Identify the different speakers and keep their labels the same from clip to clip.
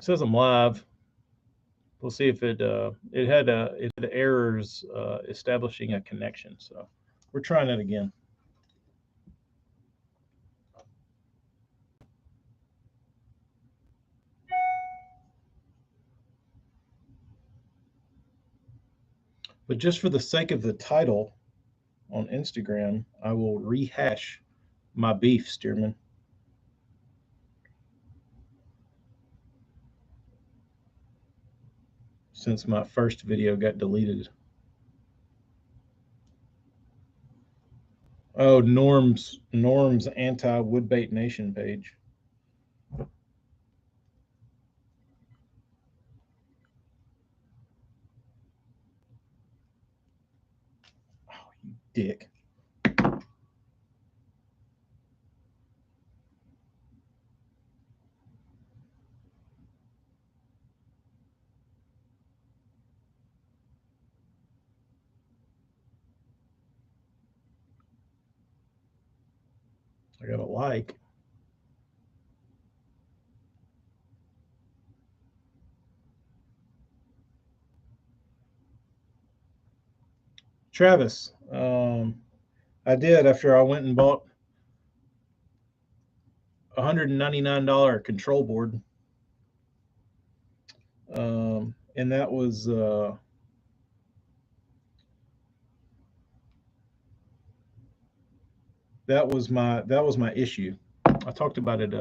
Speaker 1: says I'm live. We'll see if it had errors establishing a connection. So we're trying it again. But just for the sake of the title on Instagram, I will rehash my beef, Stearman. Since my first video got deleted. Oh, Norm's anti Woodbait Nation page. Oh, you dick. I got a like. Travis, I did after I went and bought $199 control board. And that was my issue. I talked about it.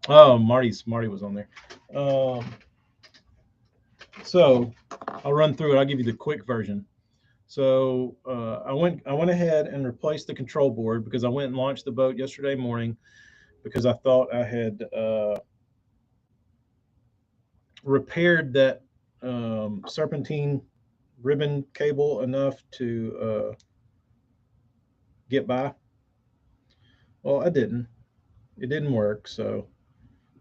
Speaker 1: Oh, Marty was on there. So I'll run through it. I'll give you the quick version. So I went ahead and replaced the control board because I went and launched the boat yesterday morning because I thought I had repaired that serpentine ribbon cable enough to get by. Well, I didn't. It didn't work. So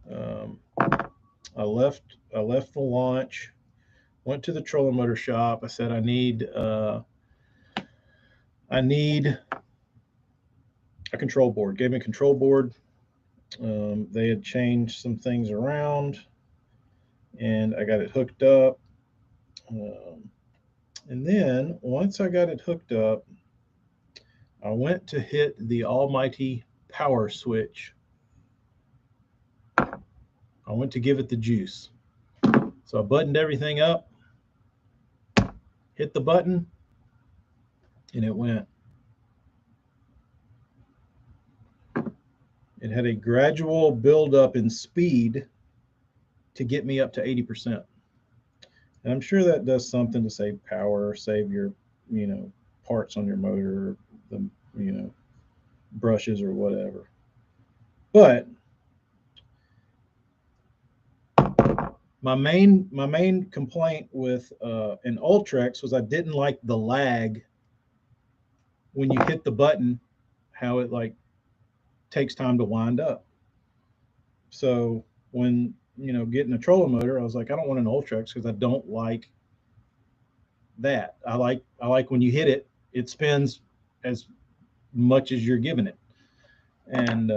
Speaker 1: I left the launch, went to the trolling motor shop. I said I need a control board. Gave me a control board. They had changed some things around, and I got it hooked up. And then once I got it hooked up, I went to hit the almighty power switch. I went to give it the juice. So I buttoned everything up, hit the button, and it went. It had a gradual buildup in speed to get me up to 80%. And I'm sure that does something to save power, save your, parts on your motor, the, brushes or whatever. But my main complaint with an Ultrex was I didn't like the lag when you hit the button, how it like takes time to wind up. So when getting a trolling motor, I was like, I don't want an Ultrex because I don't like that. I like when you hit it, it spins as much as you're giving it. And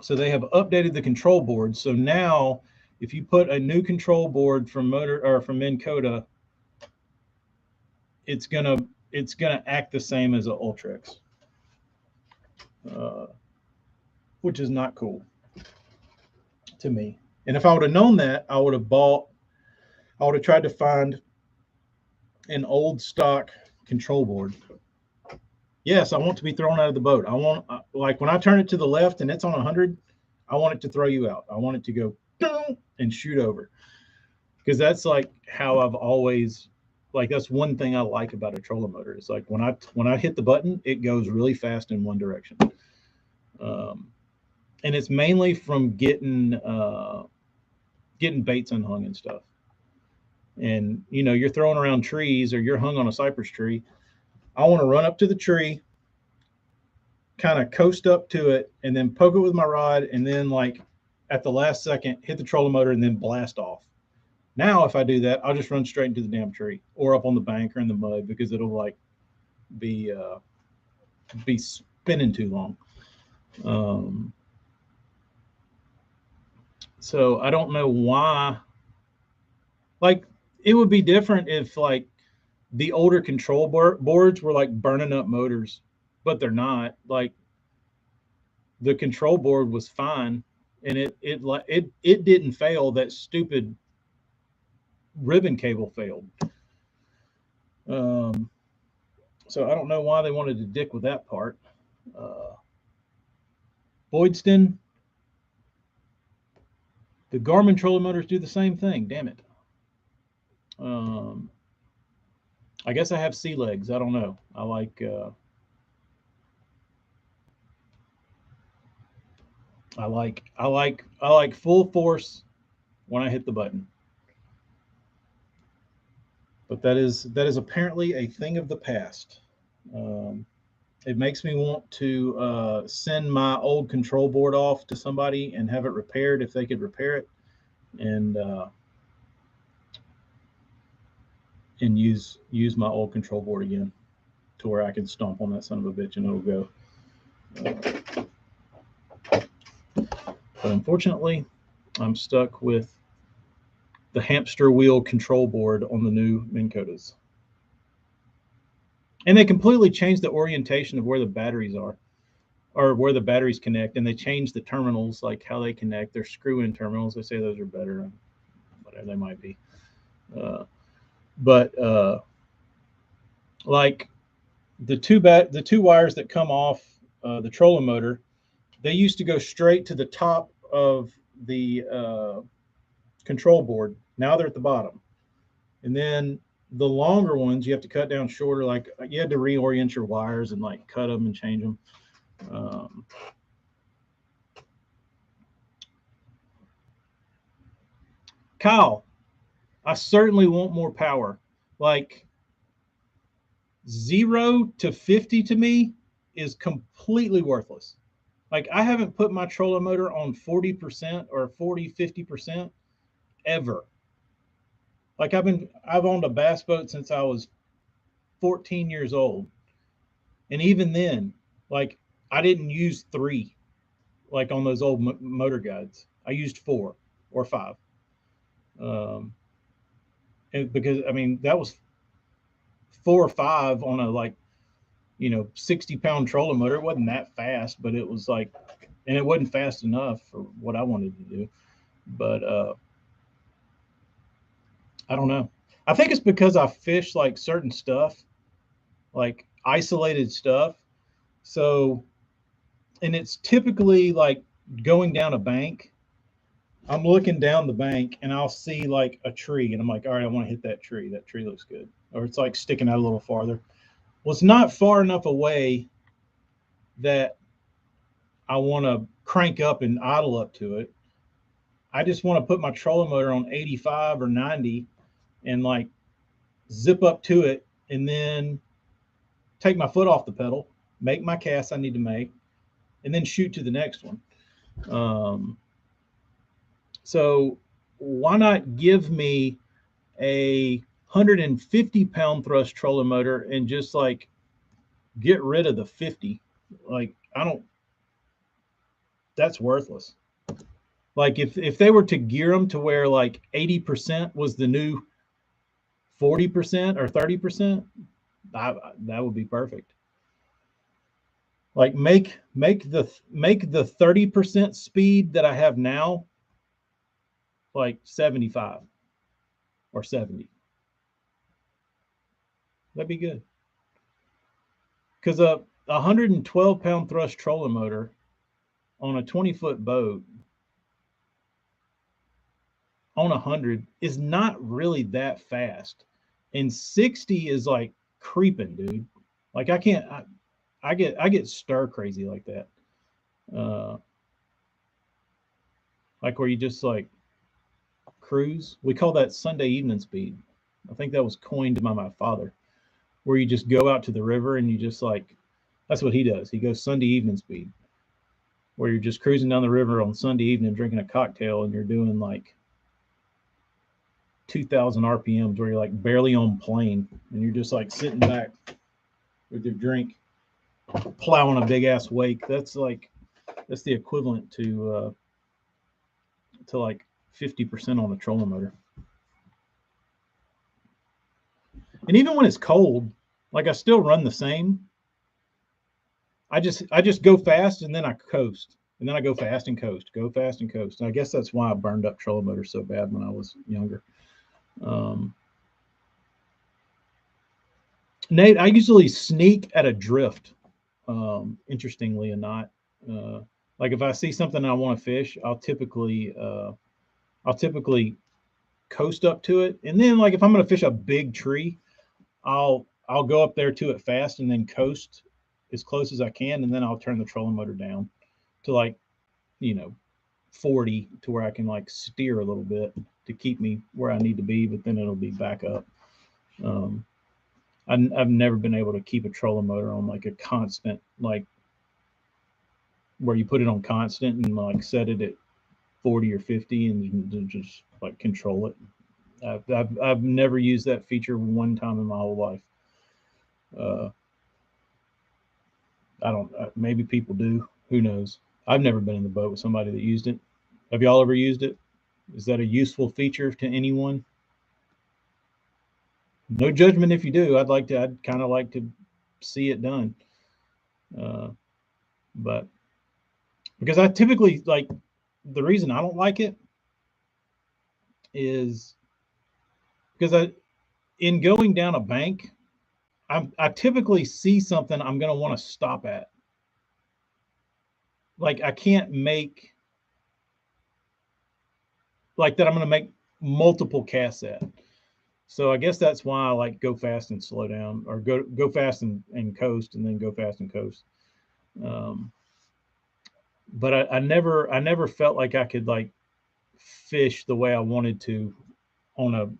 Speaker 1: so they have updated the control board. So now, if you put a new control board from Minn Kota, it's gonna act the same as an Ultrex, which is not cool to me. And if I would have known that, I would have tried to find an old stock control board. Yes, I want to be thrown out of the boat. I want, like when I turn it to the left and it's on 100, I want it to throw you out. I want it to go and shoot over, because that's like how I've always, like that's one thing I like about a trolling motor. It's like when I hit the button, it goes really fast in one direction. And it's mainly from getting baits unhung and stuff. And you're throwing around trees or you're hung on a cypress tree. I want to run up to the tree, kind of coast up to it, and then poke it with my rod, and then like at the last second hit the trolling motor and then blast off. Now if I do that, I'll just run straight into the damn tree or up on the bank or in the mud, because it'll like be spinning too long. So I don't know why. Like, it would be different if like the older control boards were like burning up motors, but they're not. Like, the control board was fine, and it didn't fail. That stupid ribbon cable failed. Um, so I don't know why they wanted to dick with that part. Uh, Boydston, the Garmin trolling motors do the same thing. Damn it. Um, I guess I have sea legs. I don't know. I like full force when I hit the button. But that is apparently a thing of the past. Um, it makes me want to send my old control board off to somebody and have it repaired if they could repair it, and use my old control board again to where I can stomp on that son of a bitch and it'll go. But unfortunately, I'm stuck with the hamster wheel control board on the new Minn Kotas. And they completely changed the orientation of where the batteries are, or where the batteries connect, and they changed the terminals, like how they connect. They're screw-in terminals. They say those are better, whatever they might be. But like the two wires that come off the trolling motor, they used to go straight to the top of the control board. Now they're at the bottom, and then the longer ones you have to cut down shorter. Like, you had to reorient your wires and like cut them and change them. Kyle, I certainly want more power. Like, 0 to 50 to me is completely worthless. Like, I haven't put my trolling motor on 40% or 50% ever. Like, I've owned a bass boat since I was 14 years old. And even then, like, I didn't use 3 like on those old motor guides. I used 4 or 5. And because I mean, that was 4 or 5 on a, like, 60-pound trolling motor. It wasn't that fast, but it was like, and it wasn't fast enough for what I wanted to do. But I don't know. I think it's because I fish like certain stuff, like isolated stuff. So, and it's typically like going down a bank. I'm looking down the bank and I'll see like a tree, and I'm like, all right, I want to hit that tree. That tree looks good. Or it's like sticking out a little farther. Well, it's not far enough away that I want to crank up and idle up to it. I just want to put my trolling motor on 85 or 90 and like zip up to it, and then take my foot off the pedal, make my cast I need to make, and then shoot to the next one. So why not give me a 150-pound thrust trolling motor and just like get rid of the 50? Like, I don't. That's worthless. Like, if they were to gear them to where like 80% was the new 40% or 30%, that would be perfect. Like, make the 30% speed that I have now like 75 or 70. That'd be good. Because a 112-pound thrust trolling motor on a 20-foot boat on 100 is not really that fast, and 60 is like creeping, dude. Like, I can't. I get stir crazy like that. Like, where you just like cruise. We call that Sunday evening speed. I think that was coined by my father, where you just go out to the river and you just like, that's what he does. He goes Sunday evening speed, where you're just cruising down the river on Sunday evening, drinking a cocktail, and you're doing like 2,000 RPMs, where you're like barely on plane, and you're just like sitting back with your drink, plowing a big ass wake. That's the equivalent to to like 50% on the trolling motor. And even when it's cold, like I still run the same. I just go fast and then I coast. And then I go fast and coast, go fast and coast. And I guess that's why I burned up trolling motors so bad when I was younger. Nate, I usually sneak at a drift. Interestingly or not, like if I see something I want to fish, I'll typically coast up to it, and then like if I'm going to fish a big tree, I'll go up there to it fast and then coast as close as I can, and then I'll turn the trolling motor down to like 40 to where I can like steer a little bit to keep me where I need to be, but then it'll be back up. I've never been able to keep a trolling motor on like a constant, like where you put it on constant and like set it at 40 or 50 and you just like control it. I've never used that feature one time in my whole life. I don't. Maybe people do. Who knows? I've never been in the boat with somebody that used it. Have y'all ever used it? Is that a useful feature to anyone? No judgment if you do. I'd kind of like to see it done. But because I typically like the reason I don't like it is because in going down a bank, I typically see something I'm going to want to stop at. Like I can't make like that. I'm going to make multiple casts at. So I guess that's why I like go fast and slow down, or go fast and coast, and then go fast and coast. But I never felt like I could like fish the way I wanted to on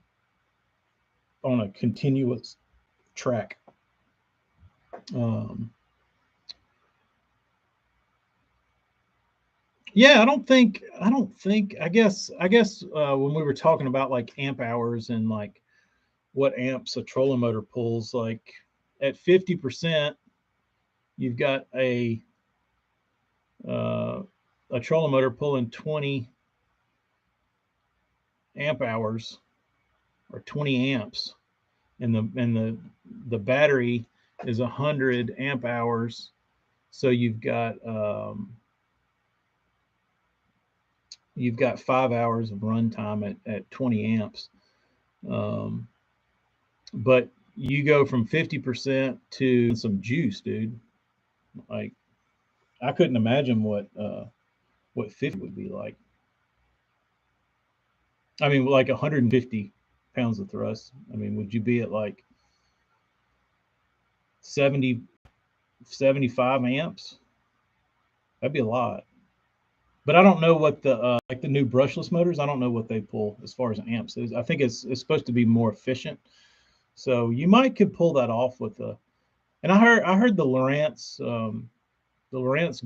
Speaker 1: a continuous track. Yeah, I guess when we were talking about like amp hours and like what amps a trolling motor pulls, like at 50%, you've got a trolling motor pulling 20 amp hours or 20 amps, and the battery is 100 amp hours, so you've got 5 hours of runtime at 20 amps. But you go from 50% to some juice, dude. Like I couldn't imagine what 50 would be like. I mean, like 150 pounds of thrust. I mean, would you be at like 70, 75 amps? That'd be a lot. But I don't know what the like the new brushless motors. I don't know what they pull as far as amps. I think it's supposed to be more efficient. So you might could pull that off with a. And I heard the Lowrance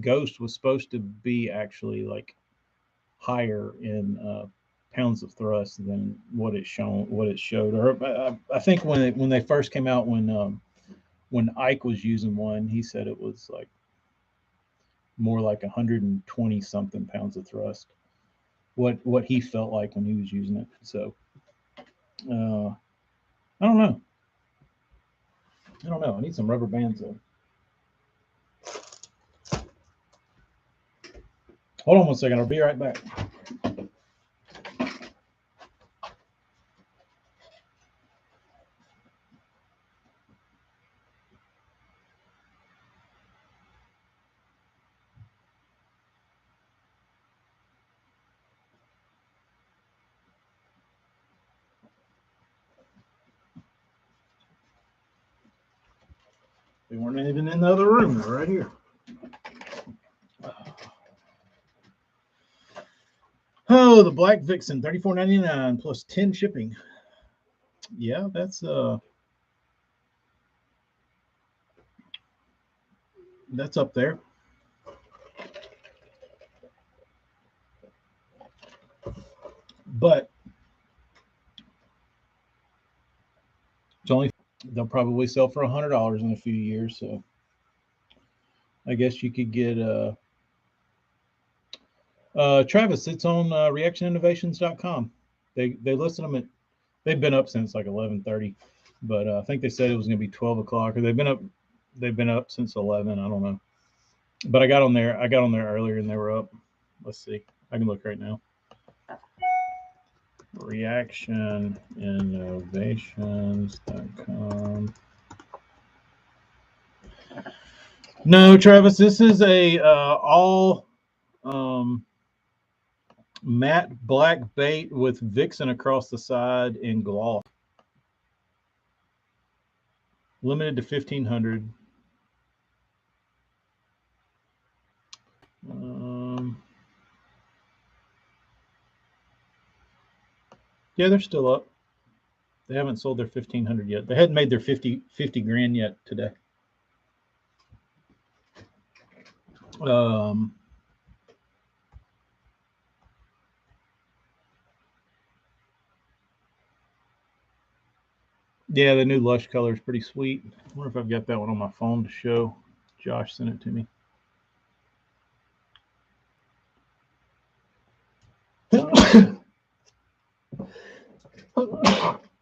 Speaker 1: Ghost was supposed to be actually like higher in pounds of thrust than what it showed. Or I think when they first came out, when Ike was using one, he said it was like more like 120 something pounds of thrust. What he felt like when he was using it. So I don't know. I need some rubber bands though. Hold on one second. I'll be right back. They weren't even in the other room. They're right here. Oh, the Black Vixen, $34.99 plus 10 shipping. Yeah, that's up there. But it's only, they'll probably sell for $100 in a few years. So I guess you could get Travis, it's on reactioninnovations.com. They listed them at, they've been up since like 11:30, but I think they said it was going to be 12 o'clock, or they've been up since 11. I don't know, but I got on there earlier and they were up. Let's see, I can look right now. Reactioninnovations.com. No, Travis, this is a all um, matte black bait with Vixen across the side in gloss. Limited to 1,500. Yeah, they're still up. They haven't sold their 1,500 yet. They hadn't made their 50 grand yet today. Yeah, the new Lush color is pretty sweet. I wonder if I've got that one on my phone to show. Josh sent it to me.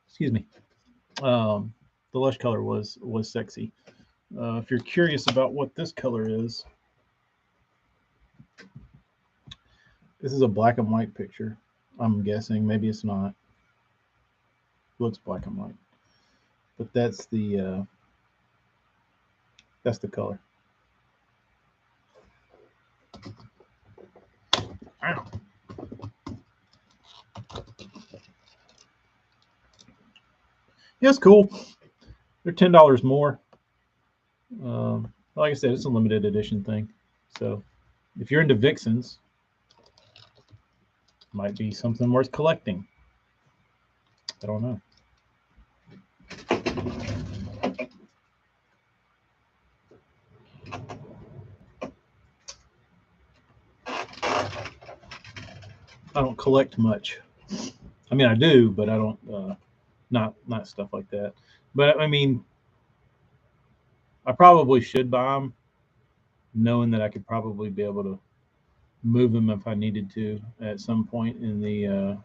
Speaker 1: Excuse me. The Lush color was sexy. If you're curious about what this color is, this is a black and white picture. I'm guessing, maybe it's not. Looks black and white, but that's the color. Ow. Yeah, it's cool. They're $10 more. Like I said, it's a limited edition thing. So if you're into Vixens, might be something worth collecting. I don't know. I don't collect much. I mean, I do, but I don't. Not stuff like that. But I mean, I probably should buy them, knowing that I could probably be able to move them if I needed to at some point in the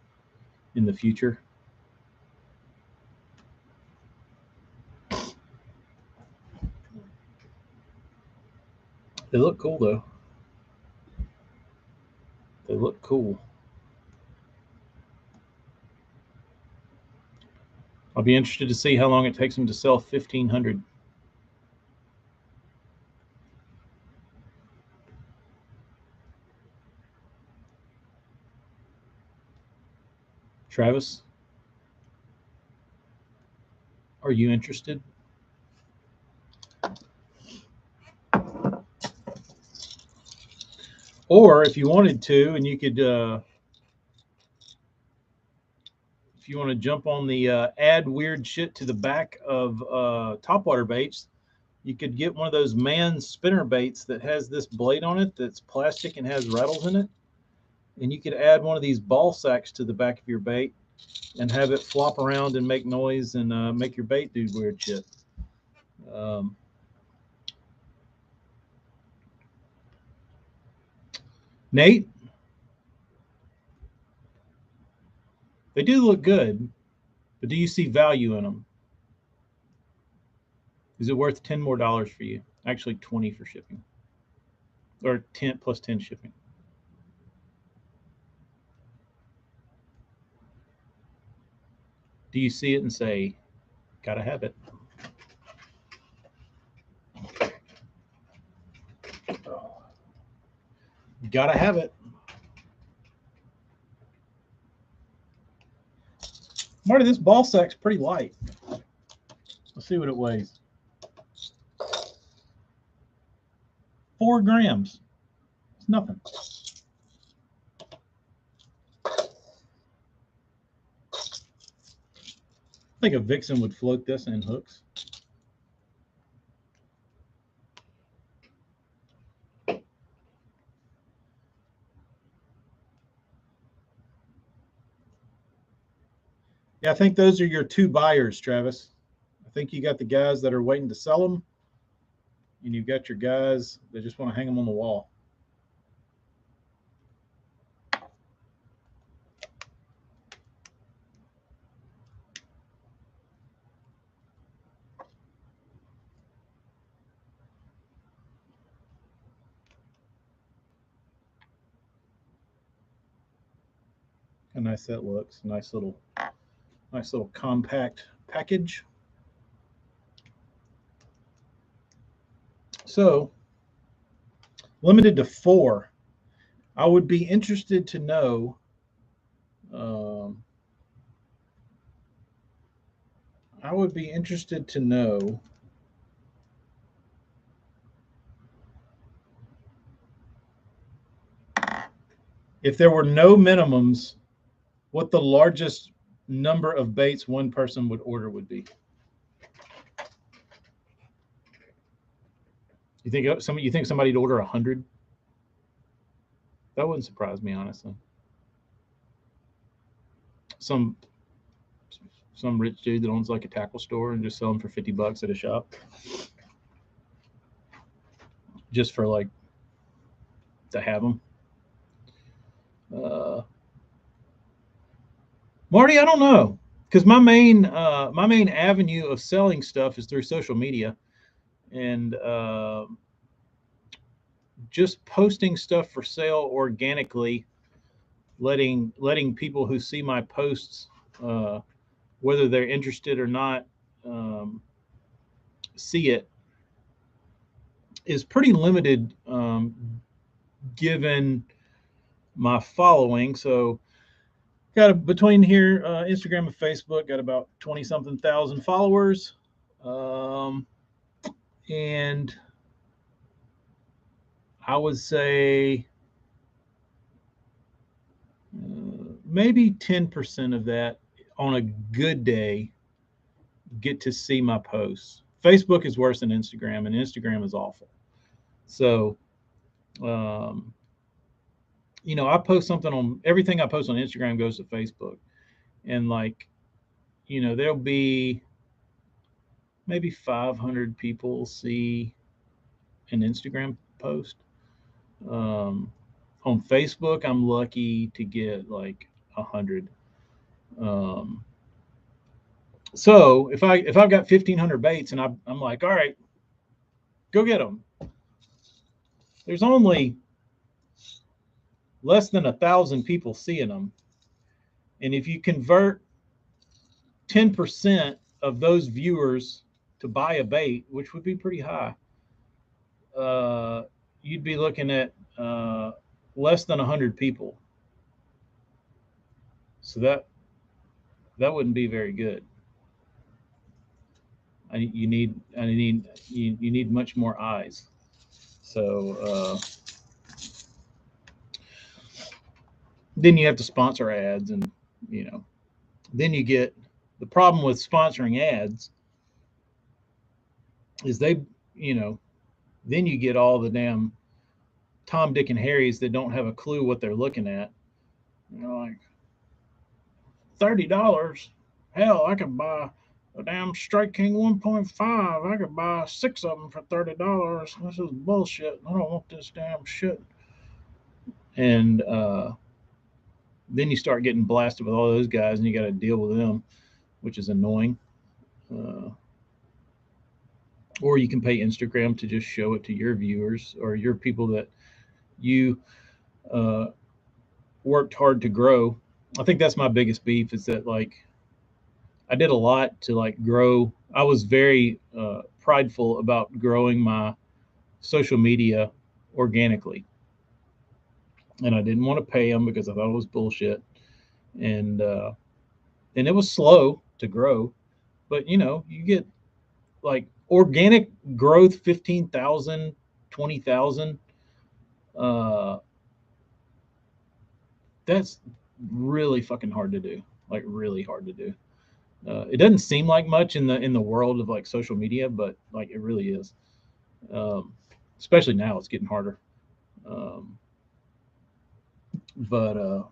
Speaker 1: future. They look cool though. They look cool. I'll be interested to see how long it takes them to sell 1,500. Travis, are you interested? Or if you wanted to, and you could, if you want to jump on the add weird shit to the back of topwater baits, you could get one of those man spinner baits that has this blade on it that's plastic and has rattles in it. And you could add one of these ball sacks to the back of your bait and have it flop around and make noise and make your bait do weird shit. Nate, they do look good, but do you see value in them? Is it worth $10 more for you? Actually, 20 for shipping, or 10 plus 10 shipping. Do you see it and say, gotta have it? Gotta have it. Marty, this ball sack's pretty light. Let's see what it weighs. 4 grams. It's nothing. I think a Vixen would float this in hooks. Yeah, I think those are your two buyers, Travis. I think you got the guys that are waiting to sell them, and you've got your guys that just want to hang them on the wall. how nice that looks. Nice little compact package. So limited to 4. I would be interested to know. Um, I would be interested to know if there were no minimums, what the largest number of baits one person would order would be. You think somebody'd order 100? That wouldn't surprise me, honestly. Some some rich dude that owns like a tackle store and just sell them for $50 at a shop, just for like to have them. Uh, Marty, I don't know, because my main avenue of selling stuff is through social media, and just posting stuff for sale organically, letting people who see my posts, uh, whether they're interested or not, um, see it, is pretty limited, given my following. So between here, Instagram and Facebook, got about 20 something thousand followers. Um, and I would say maybe 10% of that on a good day get to see my posts. Facebook is worse than Instagram, and Instagram is awful. So, um, I post something on everything I post on Instagram goes to Facebook. And like, there'll be maybe 500 people see an Instagram post. Um, on Facebook, I'm lucky to get like 100. Um, so if I've got 1,500 baits and I'm like, all right, go get them. There's only less than 1,000 people seeing them, and if you convert 10% of those viewers to buy a bait, which would be pretty high, uh, you'd be looking at less than 100 people. So that wouldn't be very good. You need much more eyes. So then you have to sponsor ads, and then you get the problem with sponsoring ads is you know then you get all the damn Tom, Dick, and Harrys that don't have a clue what they're looking at. Like $30. Hell, I could buy a damn Strike King 1.5. I could buy 6 of them for $30. This is bullshit. I don't want this damn shit. And then you start getting blasted with all those guys, and you got to deal with them, which is annoying. Uh, or you can pay Instagram to just show it to your viewers or your people that you uh, worked hard to grow. I think that's my biggest beef is that like I did a lot to like grow. I was very prideful about growing my social media organically, and I didn't want to pay them because I thought it was bullshit, and uh, and it was slow to grow. But you get like organic growth 15,000, 20,000. Uh, that's really fucking hard to do. Like really hard to do. It doesn't seem like much in the world of like social media, but like it really is. Um, Especially now, it's getting harder. Um, but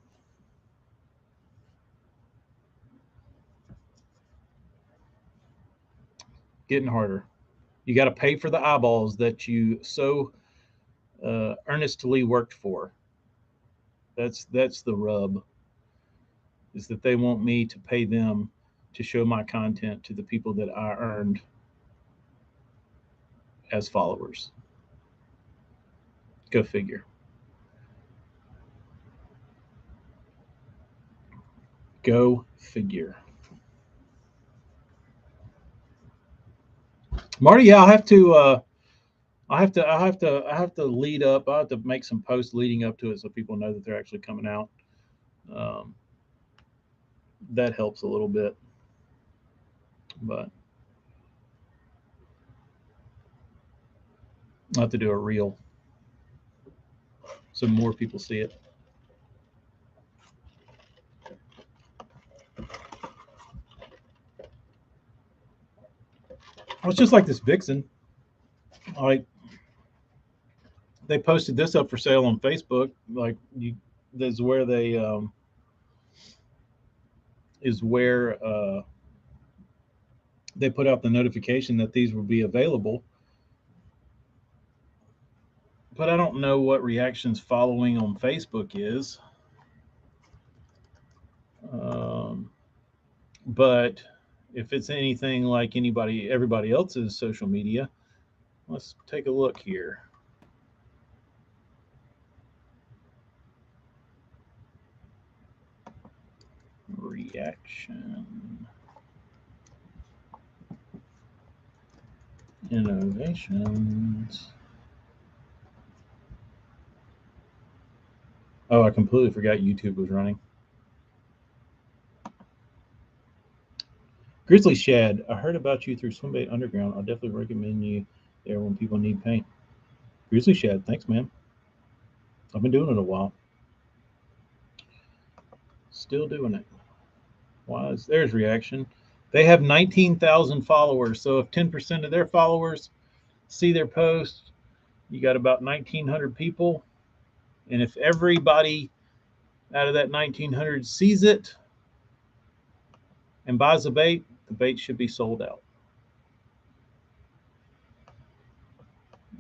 Speaker 1: Getting harder. You got to pay for the eyeballs that you so earnestly worked for. That's the rub. Is that they want me to pay them to show my content to the people that I earned as followers. Go figure. Go figure. Marty, yeah, I have to lead up. I have to make some posts leading up to it so people know that they're actually coming out. Um, that helps a little bit, but I have to do a reel so more people see it. Well, it's just like this Vixen. Like they posted this up for sale on Facebook. Like you, that's where they is where they put out the notification that these will be available. But I don't know what reactions following on Facebook is. Um, but if it's anything like everybody else's social media, let's take a look here. Reaction. Innovations. Oh, I completely forgot YouTube was running. Grizzly Shad, I heard about you through Swimbait Underground. I'll definitely recommend you there when people need paint. Grizzly Shad, thanks, man. I've been doing it a while. Still doing it. Why is there's reaction? They have 19,000 followers. So if 10% of their followers see their post, you got about 1,900 people. And if everybody out of that 1,900 sees it and buys the bait should be sold out.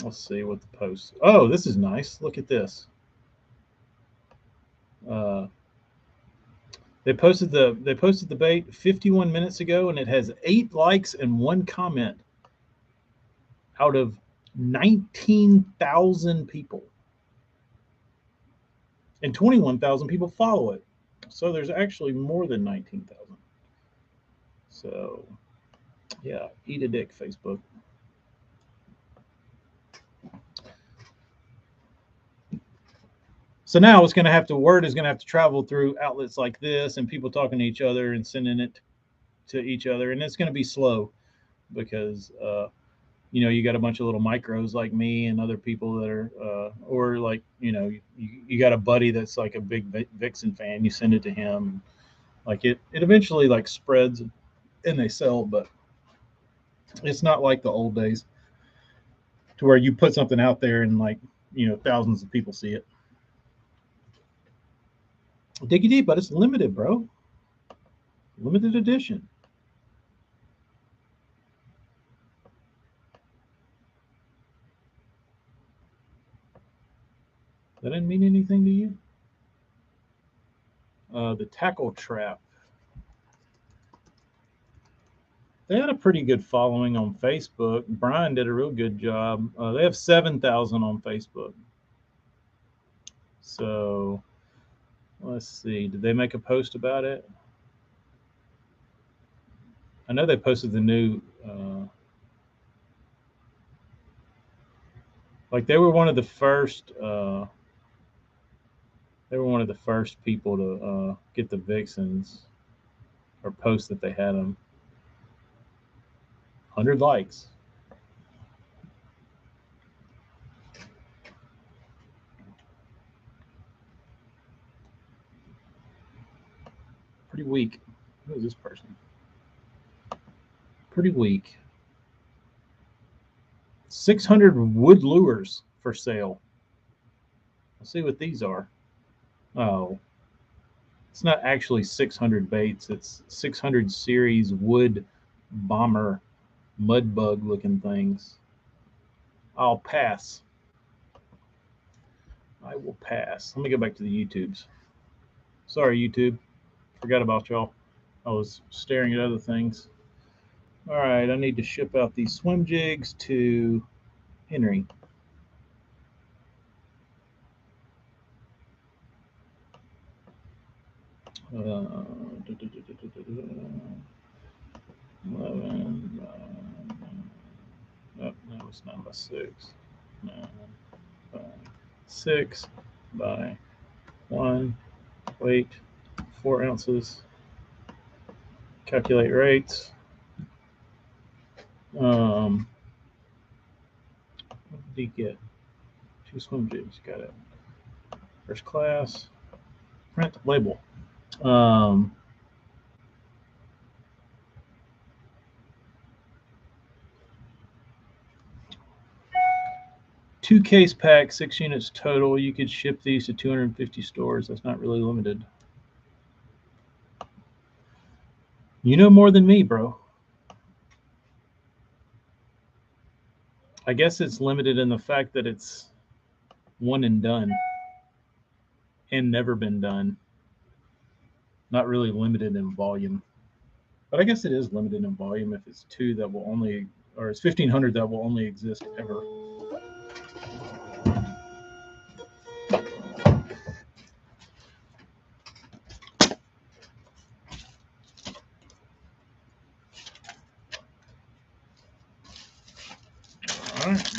Speaker 1: Let's see what the post. Oh, this is nice. Look at this. They posted the bait 51 minutes ago, and it has 8 likes and 1 comment out of 19,000 people, and 21,000 people follow it. So there's actually more than 19,000. So yeah, eat a dick, Facebook. So now it's going to have to word is going to have to travel through outlets like this and people talking to each other and sending it to each other, and it's going to be slow because you got a bunch of little micros like me and other people that are or like you got a buddy that's like a big Vixen fan, you send it to him, like it eventually like spreads and they sell, but it's not like the old days to where you put something out there and like thousands of people see it. Diggy deep, but it's limited, bro. Limited edition. That didn't mean anything to you? The tackle trap. They had a pretty good following on Facebook. Brian did a real good job. They have 7,000 on Facebook. So let's see. Did they make a post about it? I know they posted the new. Like they were one of the first. They were one of the first people to get the Vixens or post that they had them. 100 likes. Pretty weak. Who is this person? Pretty weak. 600 wood lures for sale. Let's see what these are. Oh, it's not actually 600 baits. It's 600 series wood bomber mud bug looking things. I'll pass. I will pass. Let me go back to the YouTubes. Sorry, YouTube. Forgot about y'all. I was staring at other things. All right, I need to ship out these swim jigs to Henry. 11. No, it's 9 by 6. 9 by 6 by 1. Weight 4 ounces. Calculate rates. What did he get? 2 swim jigs. Got it. First class. Print label. 2 case packs, 6 units total. You could ship these to 250 stores. That's not really limited. You know more than me, bro. I guess it's limited in the fact that it's one and done and never been done. Not really limited in volume. But I guess it is limited in volume if it's 2 that will only, or it's 1,500 that will only exist ever. All right.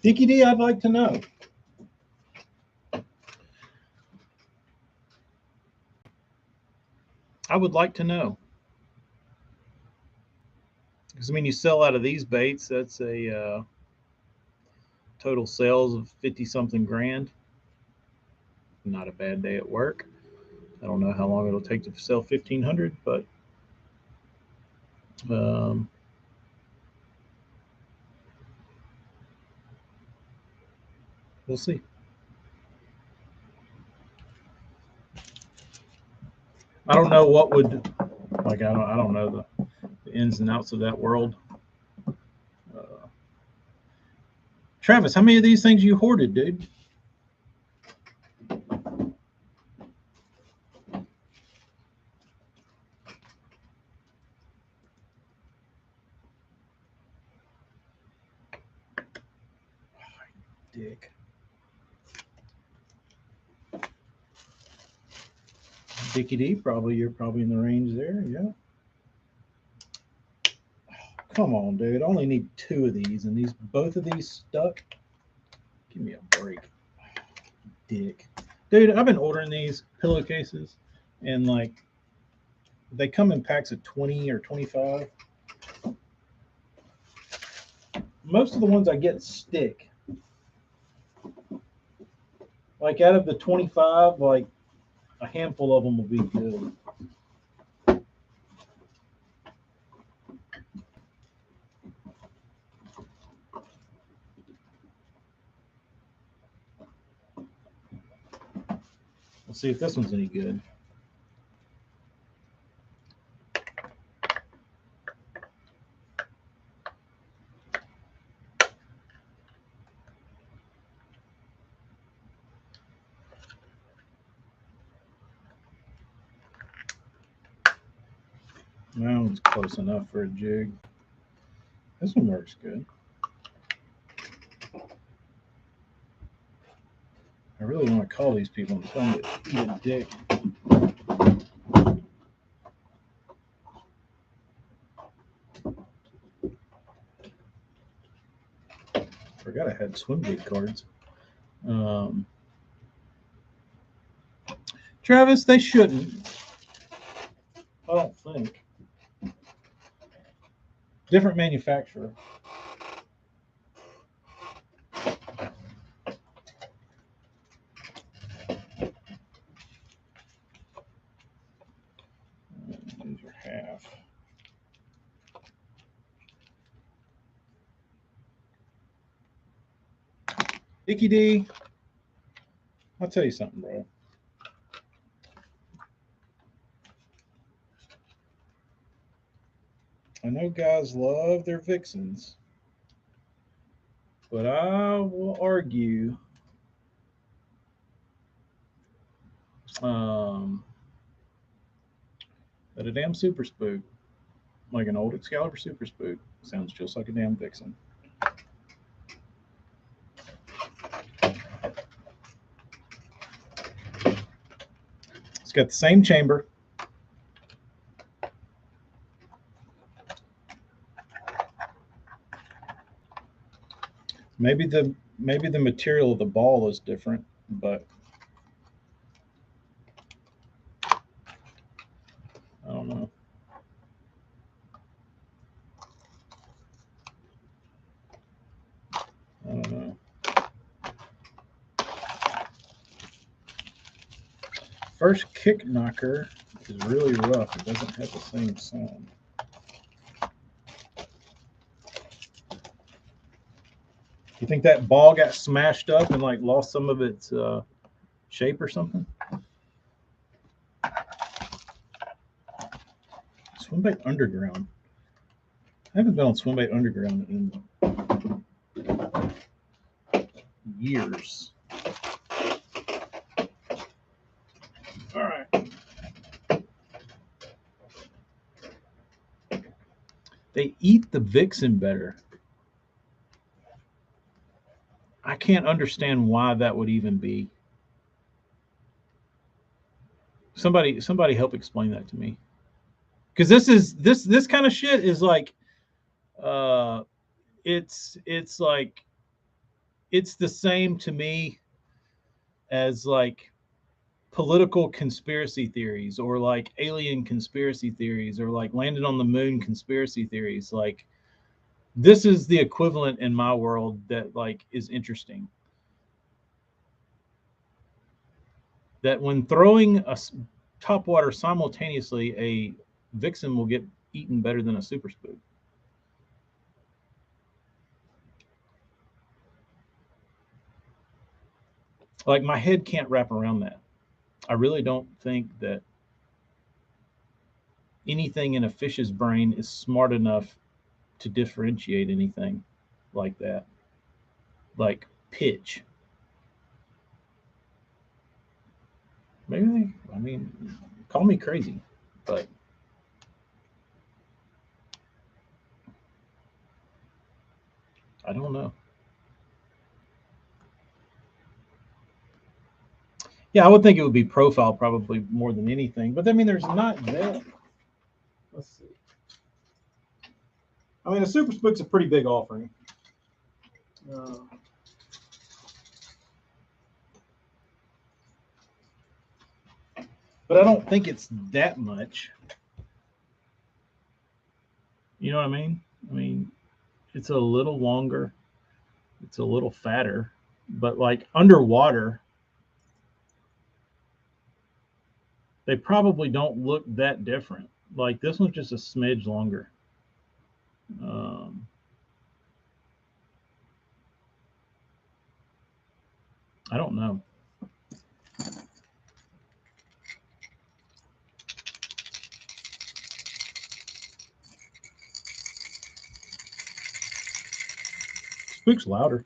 Speaker 1: Dickie D, I'd like to know. I would like to know. Because, I mean, you sell out of these baits, that's a total sales of 50-something grand. Not a bad day at work. I don't know how long it'll take to sell 1,500, but we'll see. I don't know what would, like, I don't know the ins and outs of that world. Travis, how many of these things you hoarded, dude? Dick. Dickie D, you're probably in the range there, yeah. Come on, dude. I only need 2 of these, and both of these stuck. Give me a break. Dick. Dude, I've been ordering these pillowcases, and like they come in packs of 20 or 25. Most of the ones I get stick. Like out of the 25, like a handful of them will be good. Let's see if this one's any good. That one's close enough for a jig. This one works good. I really want to call these people and tell them to eat a dick. Forgot I had swim jig cards. Travis, they shouldn't. I don't think. Different manufacturer. These are half. Dickie D, I'll tell you something, bro. I know guys love their Vixens, but I will argue that a damn Super Spook, like an old Excalibur Super Spook, sounds just like a damn Vixen. got the same chamber. Maybe the material of the ball is different, but I don't know. I don't know. First Kick Knocker is really rough. It doesn't have the same sound. You think that ball got smashed up and like lost some of its shape or something? Swim Bait Underground. I haven't been on Swim Bait Underground in years. All right. They eat the Vixen better. I can't understand why that would even be. Somebody help explain that to me. Because this kind of shit is like it's like it's the same to me as like political conspiracy theories or like alien conspiracy theories or like landed on the moon conspiracy theories. Like this is the equivalent in my world that like is interesting. That when throwing a topwater simultaneously, a Vixen will get eaten better than a Super Spook. Like my head can't wrap around that. I really don't think that anything in a fish's brain is smart enough to differentiate anything like that. Like pitch. Maybe I mean, call me crazy, but I don't know. Yeah, I would think it would be profile probably more than anything. But I mean, there's not that. Let's see. I mean, a Super Spook's a pretty big offering. But I don't think it's that much. You know what I mean? I mean, it's a little longer, it's a little fatter, but like underwater, they probably don't look that different. Like this one's just a smidge longer. I don't know. Spook's louder.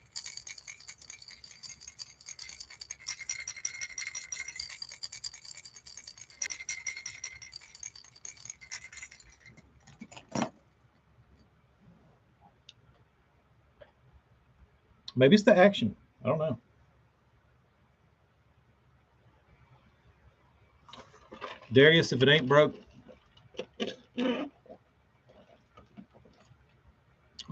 Speaker 1: Maybe it's the action. I don't know. Darius, if it ain't broke,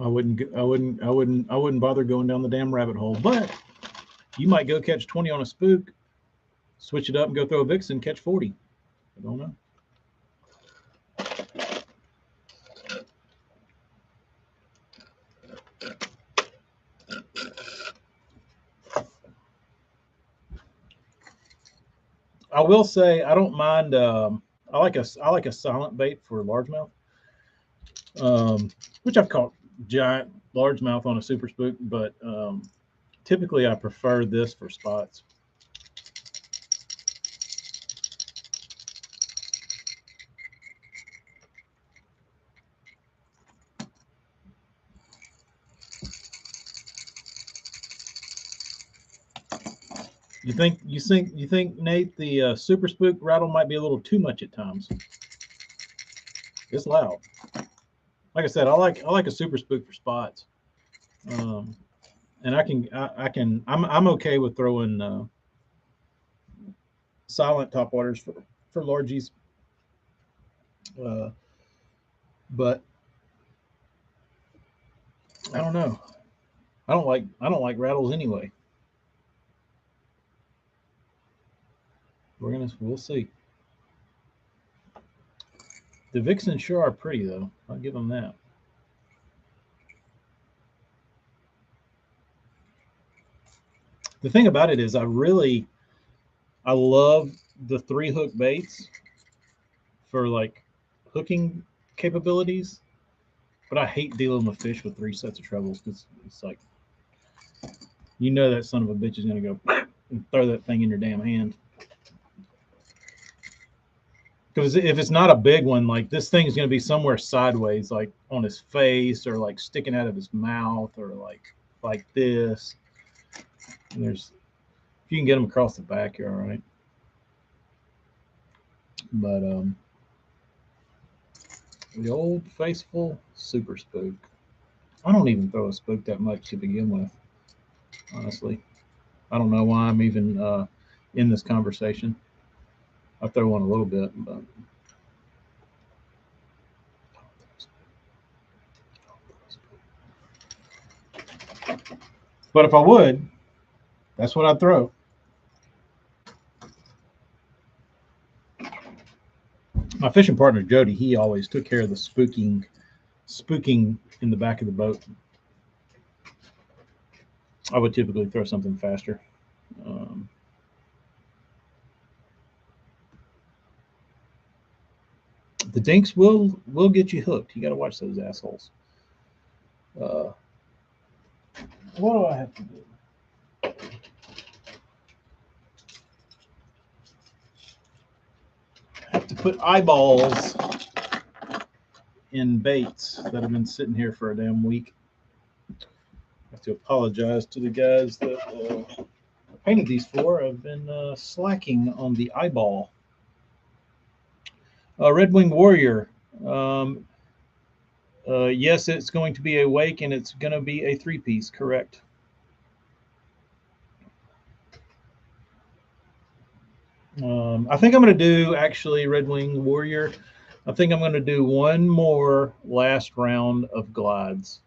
Speaker 1: I wouldn't bother going down the damn rabbit hole. But you might go catch 20 on a spook, switch it up and go throw a Vixen, catch 40. I don't know. I will say I don't mind. I like a silent bait for largemouth, which I've caught giant largemouth on a Super Spook, but typically I prefer this for spots. You think Nate, the Super Spook rattle might be a little too much at times? It's loud. Like I said, I like a Super Spook for spots, and I'm okay with throwing silent topwaters for largies. But I don't know. I don't like rattles anyway. We'll see. The Vixens sure are pretty though. I'll give them that. The thing about it is I love the 3-hook baits for like hooking capabilities, but I hate dealing with fish with 3 sets of trebles because it's like that son of a bitch is gonna go and throw that thing in your damn hand. Because if it's not a big one, like this thing is gonna be somewhere sideways, like on his face or like sticking out of his mouth or like this. And if you can get them across the back, you're all right. But the old faithful super spook. I don't even throw a spook that much to begin with, honestly. I don't know why I'm even in this conversation. I throw one a little bit, but if I would, that's what I'd throw. My fishing partner Jody, he always took care of the spooking in the back of the boat. I would typically throw something faster. The dinks will get you hooked. You got to watch those assholes. What do I have to do? I have to put eyeballs in baits that have been sitting here for a damn week. I have to apologize to the guys that I painted these for. I've been slacking on the eyeball. Red Wing Warrior. Yes, it's going to be a wake and it's going to be a 3-piece, correct? I think I'm going to do, actually, Red Wing Warrior. I think I'm going to do one more last round of glides.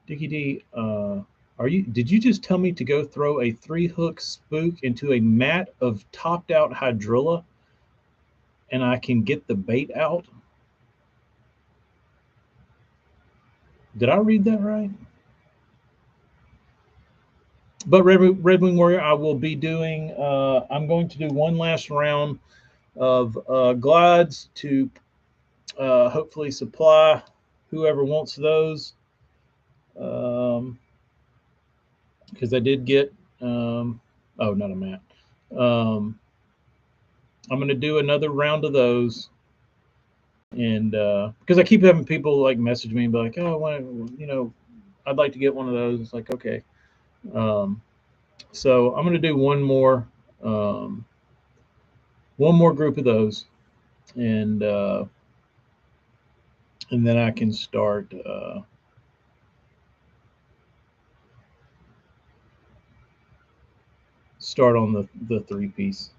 Speaker 1: Dickie D, did you just tell me to go throw a 3-hook spook into a mat of topped out hydrilla and I can get the bait out? Did I read that right? But Red Wing Warrior, I will be doing. I'm going to do one last round of glides to hopefully supply whoever wants those. Because I did get. Oh, not a mat. I'm going to do another round of those, and because I keep having people like message me and be like, "Oh, I'd like to get one of those." It's like, okay. So I'm going to do um, one more group of those, and then I can start on the 3-piece.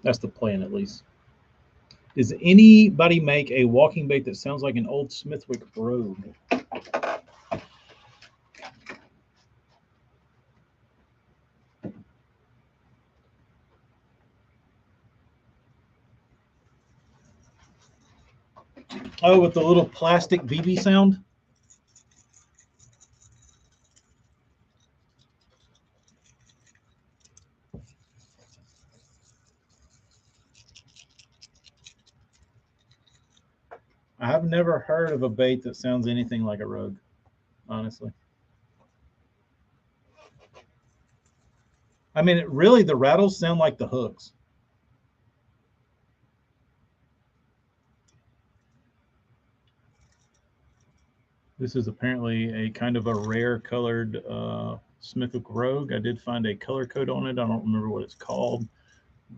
Speaker 1: That's the plan, at least. Does anybody make a walking bait that sounds like an old Smithwick Brogue? Oh, with the little plastic BB sound? I've never heard of a bait that sounds anything like a Rogue, honestly. I mean, really, the rattles sound like the hooks. This is apparently a kind of a rare colored Smithwick Rogue. I did find a color code on it. I don't remember what it's called.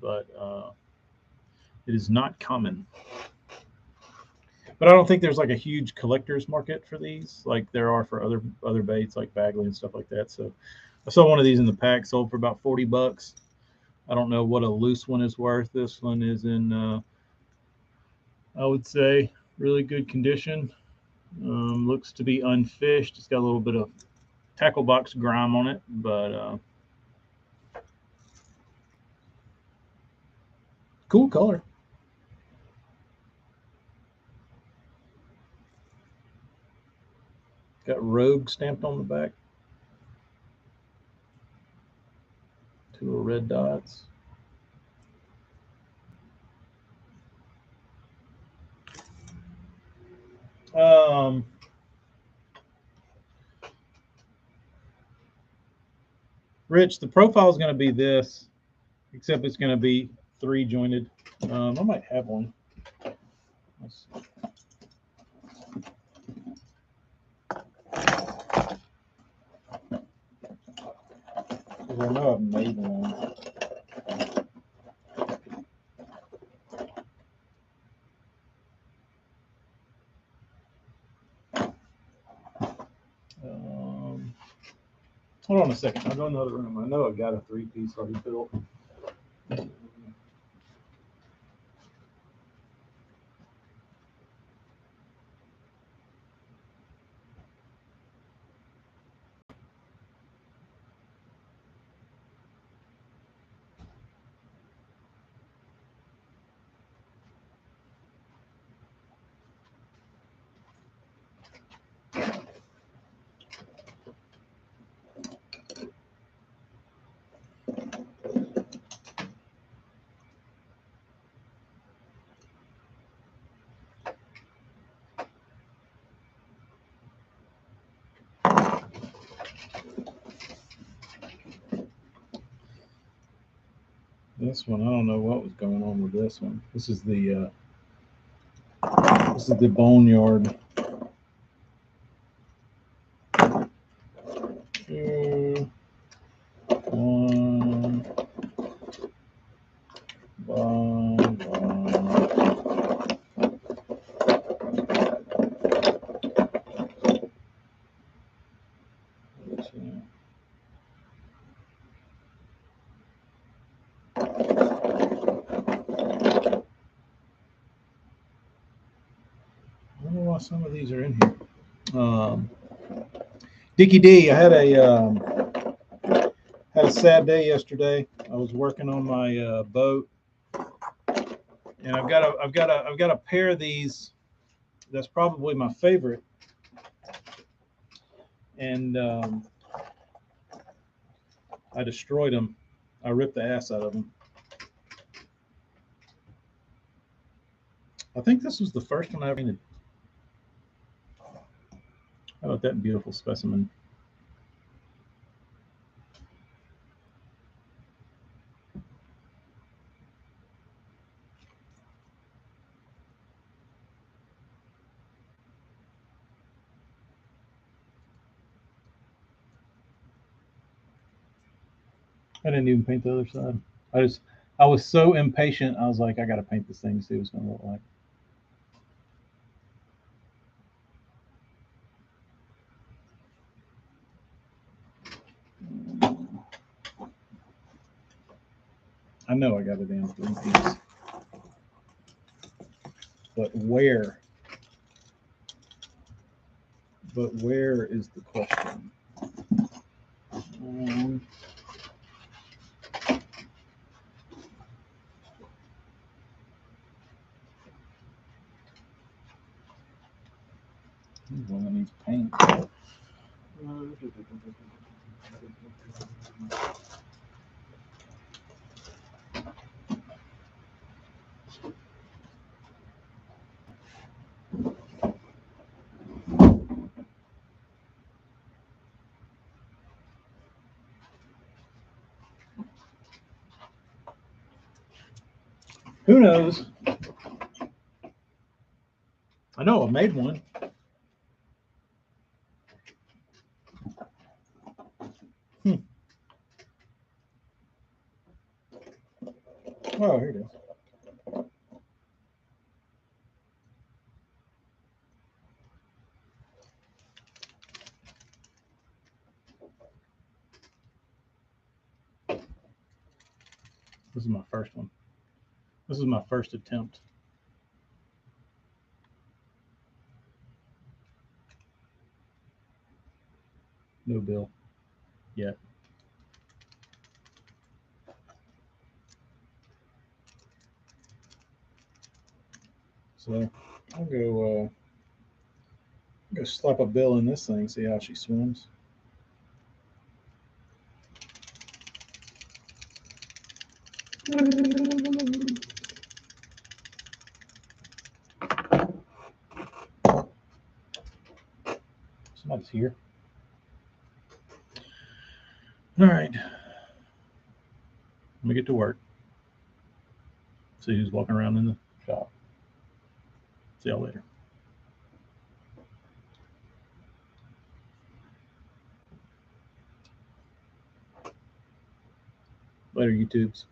Speaker 1: but it is not common. But I don't think there's like a huge collector's market for these, like there are for other baits like Bagley and stuff like that. So I saw one of these in the pack, sold for about $40. I don't know what a loose one is worth. This one is in, I would say, really good condition. Looks to be unfished. It's got a little bit of tackle box grime on it, but cool color. Got Rogue stamped on the back. Two little red dots. Um, Rich, the profile is going to be this, except it's going to be 3 jointed. I might have one. Let's see. Because I know I've made one. Hold on a second. I'll go in the other room. I know I've got a 3-piece already built. This one, I don't know what was going on with this one. This is the boneyard. Two, one, one. I don't know why some of these are in here. Dickie D, I had a sad day yesterday. I was working on my boat, and I've got a pair of these. That's probably my favorite, and I destroyed them. I ripped the ass out of them. I think this was the first one I ever painted. How about that beautiful specimen? I didn't even paint the other side. I was so impatient. I was like, I got to paint this thing, see what it's going to look like. I know I got a damn 3-piece, but where? But where is the question? One that needs paint. Who knows? I know I made one. Oh, here it is. This is my first one. This is my first attempt. No bill yet. So I'll go slap a bill in this thing, see how she swims. Somebody's here. All right. Let me get to work. See who's walking around in the shop. See y'all later. Later, YouTubes.